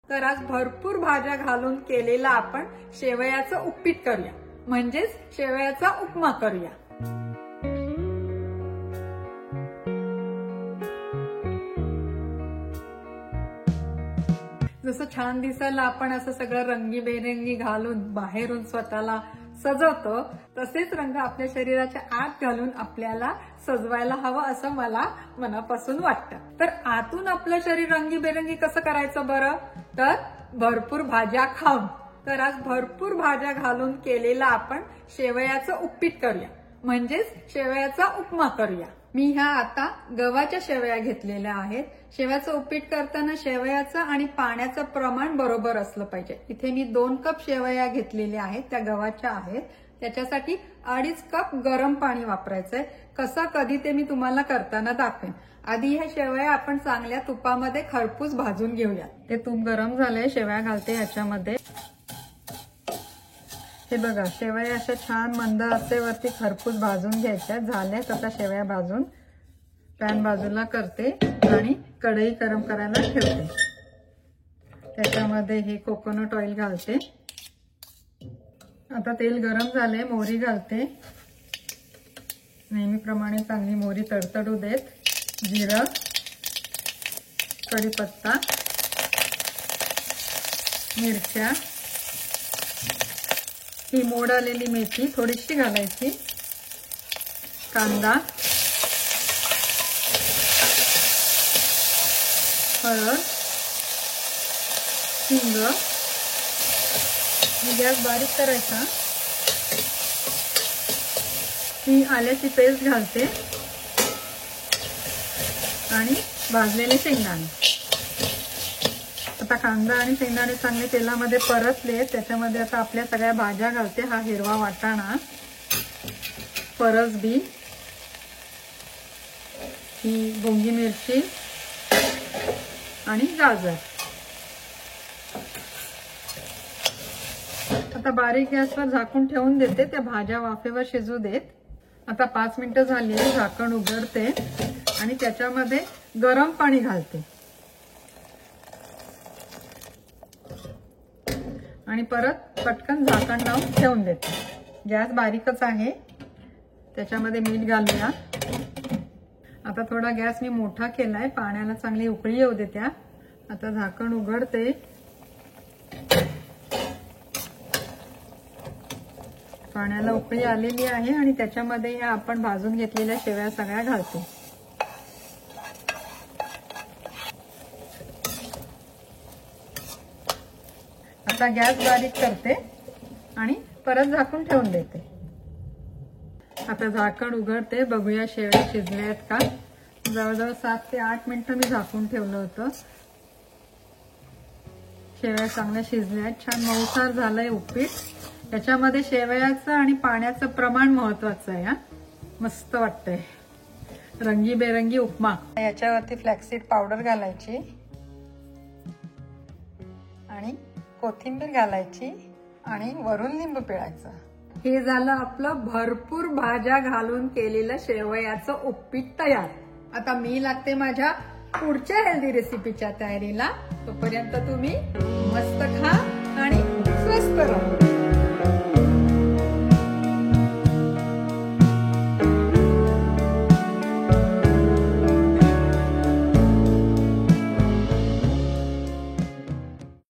तर आज भरपूर भाज्या घालून केलेला आपण शेवयाचं उपीट करूया, म्हणजेच शेवयाचा उपमा करूया। जसं छान दिसायला आपण असं सगळं रंगीबेरंगी घालून बाहेरून स्वतःला सजवतो, तसेच रंग आपल्या शरीराच्या आत घालून आपल्याला सजवायला हवं असं मला मनापासून वाटतं। तर आतून आपलं शरीर रंगीबेरंगी कसं करायचं बरं? तर भरपूर भाज्या खाऊन। तर आज भरपूर भाज्या घालून केलेला आपण शेवयाचं उपीट करूया, म्हणजेच शेवयाचा उपमा करूया। मी ह्या आता गव्हाच्या शेवया घेतलेल्या आहेत। शेवयाचं उपीट करताना शेवयाचं आणि पाण्याचं प्रमाण बरोबर असलं पाहिजे। इथे मी 2 कप शेवया घेतलेल्या आहेत, त्या गव्हाच्या आहेत। त्याच्यासाठी 2.5 कप गरम पाणी वापरायचंय। कसं कधी ते मी तुम्हाला करताना दाखवेन। आधी ह्या शेवया आपण चांगल्या तुपामध्ये खरपूस भाजून घेऊया। ते तूप गरम झालंय, शेवया घालते ह्याच्यामध्ये। हे बघा, शेवया अशा छान मंद आचेवरती खरपूस भाजून घ्यायच्या। झाल्यात आता शेवया भाजून। पॅन बाजूला करते आणि कढई गरम करायला ठेवते। त्याच्यामध्ये हे कोकोनट ऑइल घालते। आता तेल गरम झाले, मोहरी घालते। नेहमीप्रमाणे चांगली मोहरी तडतडू देत। जिरं, कढीपत्ता, मिरच्या, ही मोड आलेली मेथी थोडीशी घालायची, कांदा, हळद, हिंग। गॅस बारीक करायचा। ही आल्याची पेस्ट घालते आणि भाजलेले शेंगदाणे। आता कांदा आणि शेंगदाणे चांगले तेलामध्ये परतले। त्याच्यामध्ये आता आपल्या सगळ्या भाज्या घालते। हा हिरवा वाटाणा, फरसबी, ही भोंगी मिरची आणि गाजर। आता बारीक गॅसवर झाकून ठेवून देते, त्या भाज्या वाफेवर शिजू देत। आता 5 मिनिटं झाली, झाकण उघडते आणि त्याच्यामध्ये गरम पाणी घालते आणि परत पटकन झाकण लावून ठेवून देते। गॅस बारीकच आहे। त्याच्यामध्ये मीठ घालूया। आता थोडा गॅस मी मोठा केलाय, पाण्याला चांगली उकळी येऊ देत्या। आता झाकण उघडते। पाण्याला उकळी आलेली आहे आणि त्याच्यामध्ये ह्या आपण भाजून घेतलेल्या शेवया सगळ्या घालते। आता गॅस बारीक करते आणि परत झाकून ठेवून देते। आता झाकण उघडते, बघूया शेवया शिजल्या आहेत का। जवळजवळ 7 ते 8 मिनिटं मी झाकून ठेवलं होतं। शेवया चांगल्या शिजल्या आहेत, छान मऊसार झालंय उपीट। त्याच्यामध्ये शेवयाचं आणि पाण्याचं प्रमाण महत्वाचं आहे। मस्त वाटतंय, रंगीबेरंगी उपमा। याच्यावरती फ्लॅक्सीड पावडर घालायची आणि कोथिंबीर घालायची आणि वरून लिंबू पिळायचं। हे झालं आपलं भरपूर भाज्या घालून केलेलं शेवयाचं उपीट तयार। आता मी लागते माझ्या पुढच्या हेल्दी रेसिपीच्या तयारीला। तोपर्यंत तुम्ही मस्त खा आणि स्वस्त राहा।